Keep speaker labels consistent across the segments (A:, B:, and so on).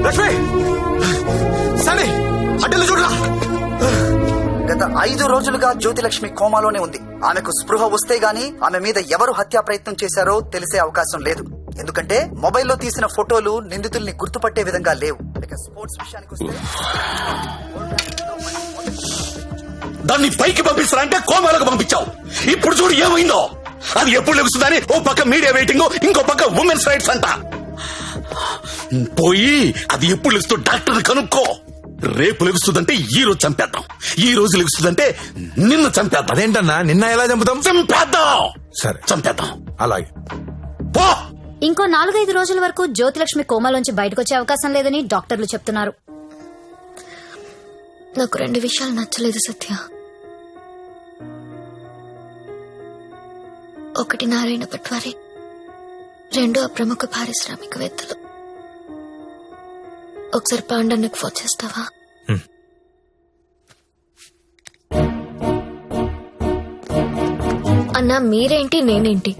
A: లక్ష్మి సరే అడ్డలు చూడరా.
B: గత 5 రోజులుగా జ్యోతిలక్ష్మి కోమాలోనే ఉంది. ఆమెకు స్పృహ వస్తే గానీ ఆమె మీద ఎవరు హత్యా ప్రయత్నం చేశారో తెలిసే అవకాశం లేదు. ఎందుకంటే మొబైల్లో తీసిన ఫోటోలు నిందితుల్ని గుర్తుపట్టే విధంగా లేవు. ఇక స్పోర్ట్స్ విషయానికి వస్తే
A: దాన్ని పైకి పంపిస్తారంటే కోమాలకు పంపించావు. ఇప్పుడు చూడు ఏమైందో. అది ఎప్పుడు లెగుస్తుందని ఓ పక్క మీడియా వెయిటింగ్, ఇంకో పక్క ఉమెన్స్ రైట్స్ అంట. పోయి అది ఎప్పుడు లెగుస్తూ డాక్టర్ కనుక్కో. రేపు లెగుస్తుందంటే ఈ రోజు చంపేద్దాం, ఈ రోజు లెగుస్తుందంటే నిన్న చంపేద్దాం.
C: అదేంటన్నా నిన్న ఎలా చంపుతాం?
A: చంపేద్దాం.
C: సరే
A: చంపేద్దాం.
C: అలాగే.
A: పో.
D: ఇంకో 4-5 రోజుల వరకు జ్యోతిలక్ష్మి కోమాలోంచి బయటకొచ్చే అవకాశం లేదని డాక్టర్లు చెప్తున్నారు.
E: నాకు 2 విషయాలు నచ్చలేదు సత్య. ఒకటి నారాయణ పట్వారి, 2 ఆ ప్రముఖ పారిశ్రామికవేత్తలు. ఒకసారి పాండన్నకు ఫోన్ చేస్తావా? అన్నా మీరేంటి నేనేంటి,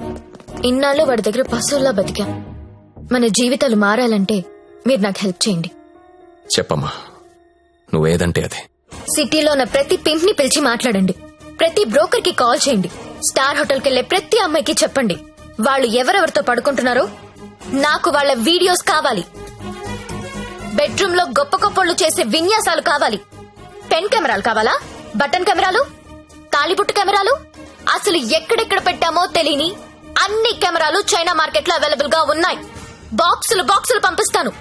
E: ఇన్నాళ్ళు వాడి దగ్గర పశువుల్లా బతికాం. మన జీవితాలు మారాలంటే మీరు నాకు హెల్ప్ చేయండి.
F: చెప్పమ్మా, నువ్వేదంటే అదే.
E: సిటీలో ఉన్న ప్రతి పింప్ ని పిలిచి మాట్లాడండి. ప్రతి బ్రోకర్ కి కాల్ చేయండి. స్టార్ హోటల్ కెళ్లే ప్రతి అమ్మాయికి చెప్పండి వాళ్ళు ఎవరెవరితో పడుకుంటున్నారో నాకు వాళ్ళ వీడియోస్ కావాలి. బెడ్రూమ్ లో గొప్ప గొప్పళ్ళు చేసే విన్యాసాలు కావాలి. పెన్ కెమెరాలు కావాలా, బటన్ కెమెరాలు, తాళిబుట్టు కెమెరాలు, అసలు ఎక్కడెక్కడ పెట్టామో తెలియని అన్ని కెమెరాలు చైనా మార్కెట్ లో అవైలబుల్ గా ఉన్నాయి. బాక్సులు బాక్సులు పంపిస్తాను.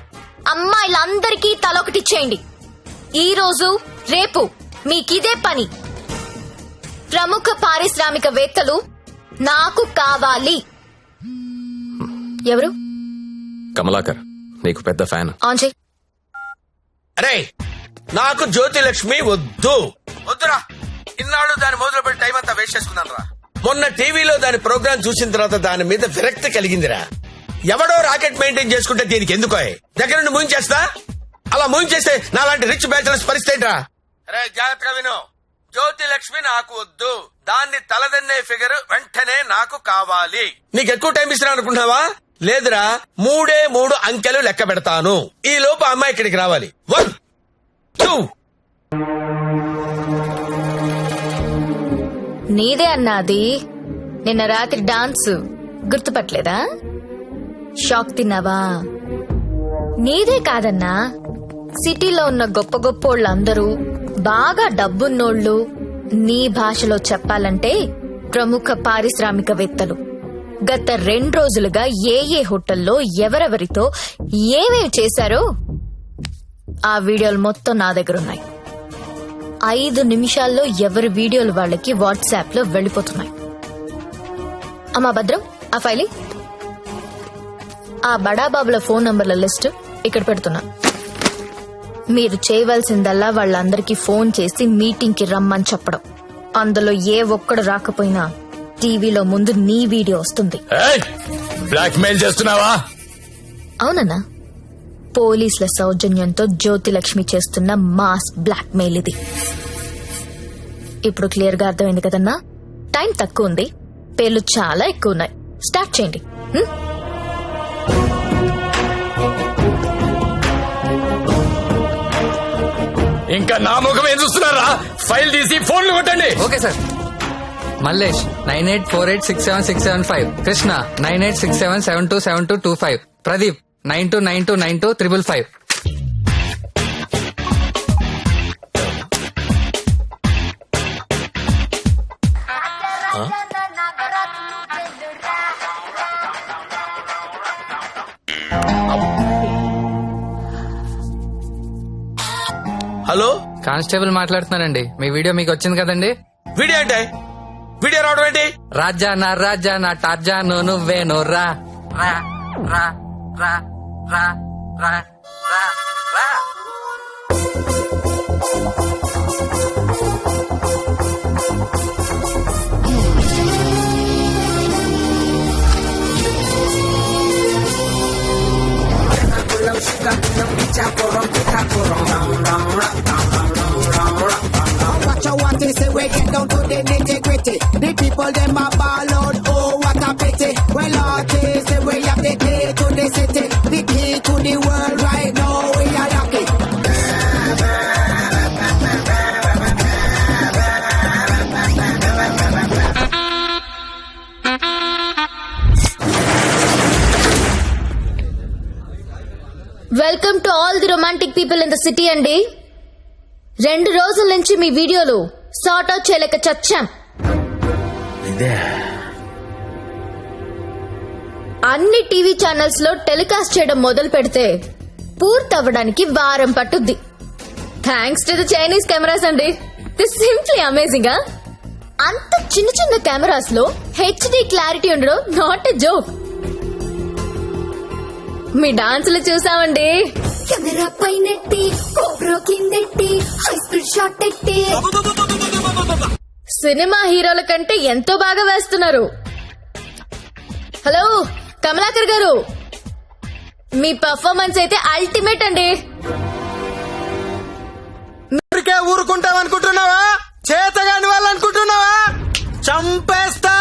E: అమ్మాయిలందరికీ తలొకటిచ్చేయండి. ఈ రోజు రేపు మీకిదే పని. ప్రముఖ పారిశ్రామికవేత్తలు నాకు కావాలి. ఎవరు?
F: కమలాకర్, నీకు పెద్ద ఫ్యాన్.
E: ఆన్ చేయి.
G: అరే నాకు జ్యోతిలక్ష్మి వద్దురా. ఇన్నాళ్ళు దాని మొదలు పెట్టి టైం అంతా వేస్ట్ చేసుకున్నాను రా. మొన్న టీవీలో దాని ప్రోగ్రామ్ చూసిన తర్వాత దాని మీద విరక్తి కలిగిందిరా. ఎవడో రాకెట్ మెయింటైన్ చేసుకుంటే దీనికి ఎందుకో దగ్గర నుండి మూయించేస్తా. అలా మూయించేస్తే నాలాంటి రిచ్ బ్యాచులర్స్ పరిస్థితి రా. అరే జాగ్రత్తగా విను, జ్యోతిలక్ష్మి నాకు వద్దు. దాన్ని తలదన్నే ఫిగర్ వెంటనే నాకు కావాలి. నీకు ఎక్కువ టైం ఇస్తున్నా అనుకుంటున్నావా? లేదురా, 3 అంకెలు లెక్క పెడతాను. ఈ లోపు అమ్మాయి ఇక్కడికి రావాలి. 1 2.
E: నీదే అన్నాది. నిన్న రాత్రి డాన్స్ గుర్తుపట్టలేదా? షాక్ తిన్నావా? నీదే కాదన్నా, సిటీలో ఉన్న గొప్ప గొప్పోళ్ళందరూ బాగా డబ్బున్నోళ్లు. నీ భాషలో చెప్పాలంటే ప్రముఖ పారిశ్రామికవేత్తలు. గత 2 రోజులుగా ఏ హోటల్లో ఎవరెవరితో ఏమేమి చేశారో ఆ వీడియోలు మొత్తం నా దగ్గరున్నాయి. 5 నిమిషాల్లో ఎవరి వీడియోలు వాళ్ళకి వాట్సాప్ లో వెళ్లిపోతున్నాయి. అమ్మా భద్రం, ఆ ఫైలి ఆ బడాబాబుల ఫోన్ నంబర్ల లిస్టు ఇక్కడ పెడుతున్నా. మీరు చేయవలసిందల్లా వాళ్ళందరికీ ఫోన్ చేసి మీటింగ్ కి రమ్మని చెప్పడం. అందులో ఏ ఒక్కడు రాకపోయినా టీవీలో ముందు నీ వీడియో వస్తుంది.
C: బ్లాక్ మెయిల్ చేస్తున్నావా?
E: అవునన్నా, పోలీసుల సౌజన్యంతో జ్యోతిలక్ష్మి చేస్తున్న మాస్ బ్లాక్ మెయిల్ ఇది. ఇప్పుడు క్లియర్ గా అర్థమైంది కదన్నా? టైం తక్కువ ఉంది, పేర్లు చాలా ఎక్కువ ఉన్నాయి. స్టార్ట్ చేయండి.
C: ఇంకా నా ముఖం ఏం చూస్తున్నారా? ఫైల్ తీసి ఫోన్లు కొట్టండి.
H: Okay sir. Mallesh 9848676775, Krishna 9867727225, Pradeep 92929255.
G: Hello,
H: constable మాట్లాడుతున్నానండి. మీ వీడియో మీకు వచ్చింది కదండి?
G: వీడియో అంటే వీడియో రావడం ఏంటి?
H: రాజా నా టార్జా నువ్వేను రా రా రా రా రా రా రా రా.
I: Watch out what they say, we get down to the nitty-gritty. The people them a ball out, oh what a pity. Well artists say we have the key to the city, the key to the world.
E: Welcome to all the romantic people in the city అండి. 2 రోజుల నుంచి మీ వీడియోలు sort out చేయలేక చచ్చాం. అన్ని TV channels లో telecast చేయడం మొదలు పెడితే పూర్తవ్వడానికి వారం పట్టుద్ది. Thanks to the Chinese cameras అండి. This simply amazing. అంత చిన్న చిన్న కెమెరాస్ లో హెచ్డి క్లారిటీ ఉండడం నాట్ ఎ జోక్. మీ డాన్సులు చూసామండి. కెమెరా పైనెట్టి కోబ్రో కిందెట్టి హై స్పీడ్ షాట్ ఎట్టి సినిమా హీరోల కంటే ఎంతో బాగా వేస్తున్నారు. హలో కమలాకర్ గారు, మీ పర్ఫార్మెన్స్ అయితే అల్టిమేట్ అండి.
G: ఊరికే ఊరుకుంటామనుకుంటున్నావా? చేతగాని వాళ్ళు అనుకుంటున్నావా? చంపేస్తా.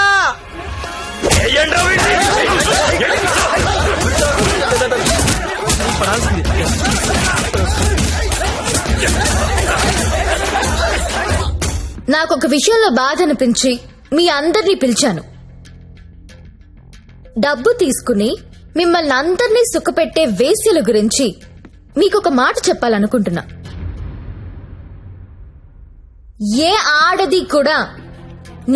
E: నాకొక విషయంలో బాధ అనిపించి మీ అందరినీ పిలిచాను. డబ్బు తీసుకుని మిమ్మల్ని అందరినీ సుఖపెట్టే వేశ్యల గురించి మీకొక మాట చెప్పాలనుకుంటున్నా. ఏ ఆడది కూడా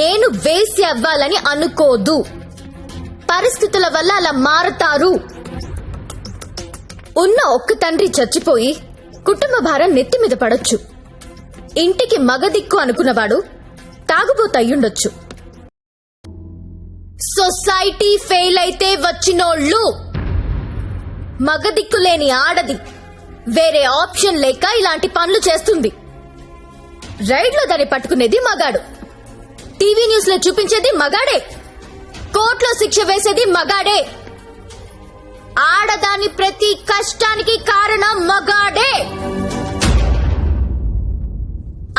E: నేను వేశ్య అవ్వాలని అనుకోదు. పరిస్థితుల వల్ల అలా మారతారు. ఉన్న ఒక్క తండ్రి చచ్చిపోయి కుటుంబ భారం నెత్తి మీద పడొచ్చు. ఇంటికి మగదిక్కు అనుకున్నవాడు తాగుబోతయ్యుండొచ్చు. సొసైటీ ఫెయిల్ అయితే వచ్చినోళ్ళు. మగదిక్కు లేని ఆడది వేరే ఆప్షన్ లేక ఇలాంటి పనులు చేస్తుంది. రైడ్ లో దాన్ని పట్టుకునేది మగాడు, టీవీ న్యూస్ లో చూపించేది మగాడే, కోర్టులో శిక్ష వేసేది మగాడే. ఆడదాని ప్రతి కష్టానికి కారణం మగాడే.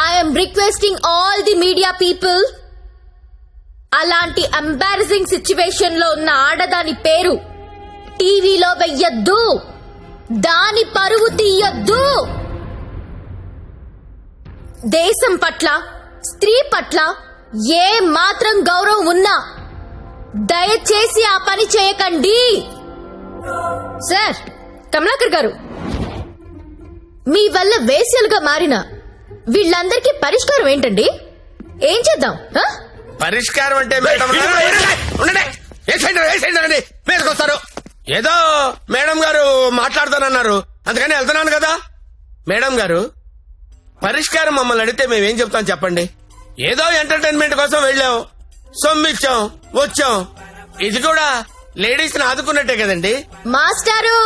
E: I'm requesting all the media people, అలాంటి ఎంబారసింగ్ సిచ్యువేషన్ లో ఉన్న ఆడదాని పేరు టీవీలో వెయ్యొద్దు. దాని పరువు తీయొద్దు. దేశం పట్ల, స్త్రీ పట్ల ఏ మాత్రం గౌరవం ఉన్నా దయచేసి ఆ పని చేయకండి. సార్ కమలాకర్ గారు, మీ వల్ల వేశ్యలుగా మారిన వీళ్ళందరికీ పరిష్కారం ఏంటండి? ఏం చేద్దాం?
G: పరిష్కారం అంటే మేడం మీదకొస్తారు. ఏదో మేడం గారు మాట్లాడతానన్నారు, అందుకని వెళ్తున్నాను కదా. మేడం గారు, పరిష్కారం మమ్మల్ని అడిగితే మేమేం చెప్తాం చెప్పండి? ఏదో ఎంటర్టైన్మెంట్ కోసం వెళ్ళాం, సొమ్మిచ్చాం, వచ్చాం. ఇది కూడా లేడీస్ ని ఆదుకున్నట్టే కదండి.
E: మాస్టారు,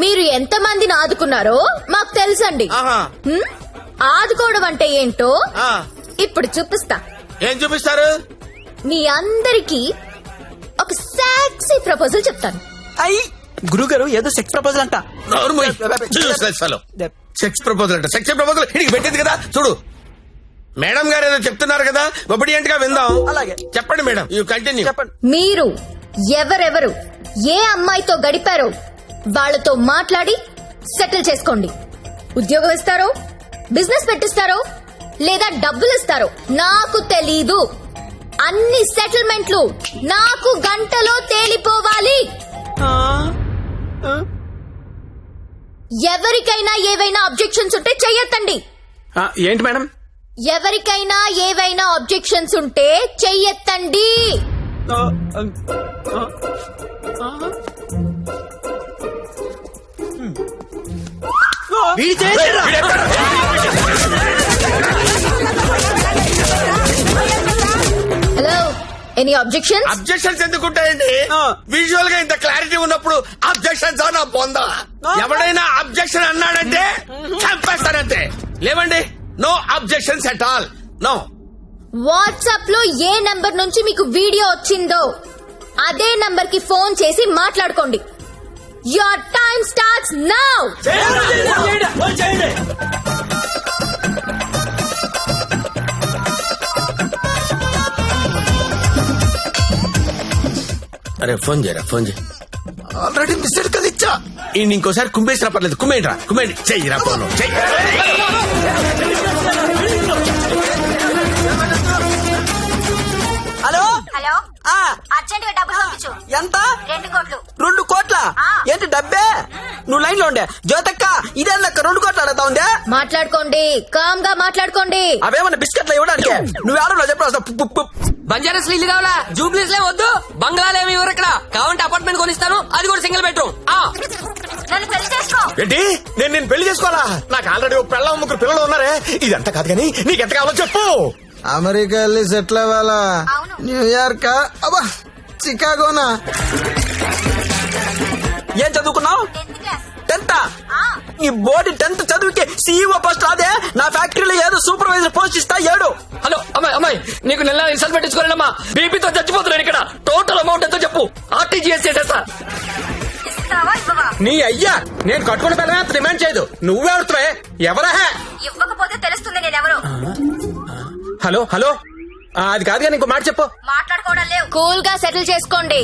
E: మీరు ఎంత మందిని ఆదుకున్నారో మాకు తెలుసండి. ఆదుకోవడం అంటే ఏంటో ఇప్పుడు చూపిస్తా.
G: ఏం చూపిస్తారు?
E: మీ అందరికీ ఒక సెక్సీ ప్రపోజల్ చెప్తాను.
B: గురుగారు ఏదో సెక్స్ ప్రపోజల్ అంట.
G: సెక్స్ ప్రపోజల్ అంట. సెక్స్ ప్రపోజల్ ఇడికి పెట్టింది కదా చూడు. మేడం గారు ఏదో చెప్తున్నారు కదా, ఒబిడియంట్ గా విందాం.
B: అలాగే
G: చెప్పండి మేడం, యూ కంటిన్యూ.
B: చెప్పండి.
E: మీరు ఎవరెవరు ఏ అమ్మాయితో గడిపారో వాళ్లతో మాట్లాడి సెటిల్ చేసుకోండి. ఉద్యోగం ఇస్తారో, బిజినెస్ పెట్టిస్తారో, లేదా డబ్బులు ఇస్తారో నాకు తెలీదు. అన్ని సెటిల్మెంట్లు నాకు గంటలో తేలిపోవాలి. ఎవరికైనా ఏవైనా అబ్జెక్షన్స్ ఉంటే చెయ్యొద్దండి.
C: ఏంటి మేడం?
E: ఎవరికైనా ఏవైనా అబ్జెక్షన్స్ ఉంటే చెయ్యొద్దండి. Hello, any objections?
G: అబ్జెక్షన్స్ ఎందుకుంటాయండి? విజువల్ గా ఇంత క్లారిటీ ఉన్నప్పుడు అబ్జెక్షన్స్ నా పొందా. ఎవడైనా అబ్జెక్షన్ అన్నాడంటే చంపేస్తారంతే. లేవండి, no objections at all. No.
E: WhatsApp లో ఏ నంబర్ నుంచి మీకు వీడియో వచ్చిందో అదే నంబర్ కి ఫోన్ చేసి మాట్లాడుకోండి. Your time starts now.
G: అరే ఫోన్ చేయరా, ఫోన్ చేయి.
A: ఆల్రెడీ మిస్డ్ కాల్ ఇచ్చా.
G: ఇంకోసారి కుమ్మేసినా పర్లేదు, కుమ్మేంట్రా, కుమ్మేండి. చెయ్యిరా ఫోన్, చెయ్యి.
B: హలో
D: హలో, అర్జెంట్ గా డబ్బులు పంపించు.
B: ఎంత?
D: 2 కోట్లు.
B: 2 కోట్ల? ఏంటి డబ్బే?
J: నువ్వు లైన్ లో ఉండే. జ్యోతక్క ఇదే లెక్క 2 కోట్లు అడుగుతా ఉందే.
E: మాట్లాడుకోండి, కామ్ గా మాట్లాడుకోండి.
J: అవేమన్నా బిస్కెట్లు ఇవ్వడానికి నువ్వు ఎవరో చెప్పు.
H: బంజారాస్ ఇల్లు కావాలా? జూబ్లీస్ లే వద్దు. బంగ్లాలేమి ఎవరు ఇక్కడ కావాలంటే అపార్ట్మెంట్ కొనిస్తాను, అది కూడా సింగిల్ బెడ్రూమ్.
A: ఏంటి నేను పెళ్లి చేసుకోవాలా? నాకు ఆల్రెడీ ఒక పిల్ల 3 పిల్లలు ఉన్నారే. ఇదంతా కాదు కానీ నీకెంత కావాలో చెప్పు.
J: అమెరికా వెళ్ళి సెటిల్ అవ్వాలా? న్యూయార్క్, అబ్బా చికాగోనా? ఏం చదువుకున్నావు? 10th. ఈ బోర్డు 10th చదువుకి సీఈఓ పోస్ట్ రాదే. నా ఫ్యాక్టరీలో ఏదో సూపర్వైజర్ పోస్ట్ ఇస్తా 7.
C: హలో అమ్మాయి నీకు నెల ఇన్సల్ట్ పెట్టించుకోలేనమ్మా. బీపీతో చచ్చిపోతున్నాను ఇక్కడ. టోటల్ అమౌంట్ ఎంతో చెప్పు, ఆర్టీజీఎస్ చేసేస్తా.
G: నీ అయ్యా నేను కట్టుకున్న పిల్లమే అంత డిమాండ్ చేయదు. నువ్వే అడుగుతావే ఎవరా?
E: ఇవ్వకపోతే తెలుస్తుంది నేనెవరు.
G: హలో హలో అది కాదు కానీ ఇంకో మాట చెప్పు.
E: మాట్లాడుకోవడం లేవు. కూల్ గా సెటిల్ చేసుకోండి.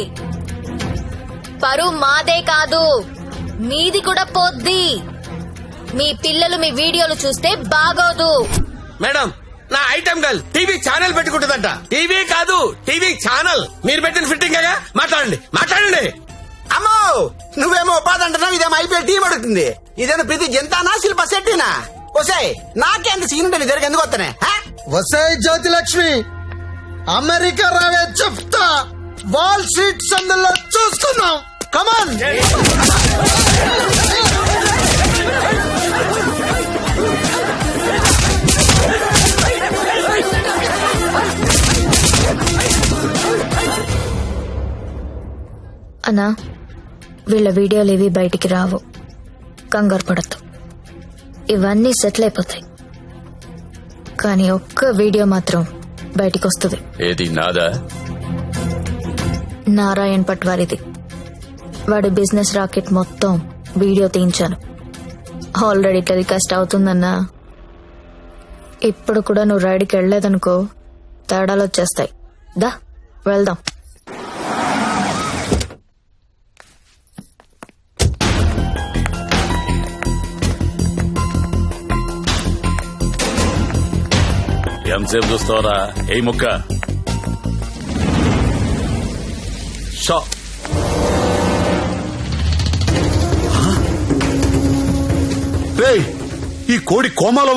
E: పరువు మాదే కాదు, మీది కూడా పోద్ది. మీ పిల్లలు మీ వీడియోలు చూస్తే బాగోదు.
G: మేడం నా ఐటమ్ గర్ల్ టీవీ ఛానల్ పెట్టుకుంటుందంట. టీవీ కాదు టీవీ ఛానల్. మీరు పెట్టిన ఫిట్టింగ్ మాట్లాడండి.
J: అమ్మో నువ్వేమో ఉపాధి అంటున్నావు, ఇదేమో ఐపీఎల్ టీం అడుగుతుంది. ఇదేమో ప్రతి జంతానా శిల్ప శెట్టినా? వసాయ్ నాకేంత సీన్ ఉంటే నీ దగ్గర ఎందుకు వస్తానే? వసాయ్ జ్యోతిలక్ష్మి అమెరికా రావే చెప్తా. వాల్ స్ట్రీట్ సందులో చూసుకుందాం. కమాన్.
E: అన్నా వీళ్ళ వీడియోలు ఏవి బయటికి రావు, కంగారు పడద్దు. ఇవన్నీ సెటిల్ అయిపోతాయి, కానీ ఒక్క వీడియో మాత్రం బయటికి వస్తుంది.
C: ఏది నాదా?
E: నారాయణ్ పట్వారిది. వాడి బిజినెస్ రాకెట్ మొత్తం వీడియో తీయించాను. ఆల్రెడీ టెలికాస్ట్ అవుతుందన్నా. ఇప్పుడు కూడా నువ్వు రైడ్కి వెళ్ళలేదనుకో తేడాలు వచ్చేస్తాయి. దా వెళ్దాం.
A: ఎంతసేపు చూస్తావరా? ఏ ముక్క షా ఈ కోడి కోమాలో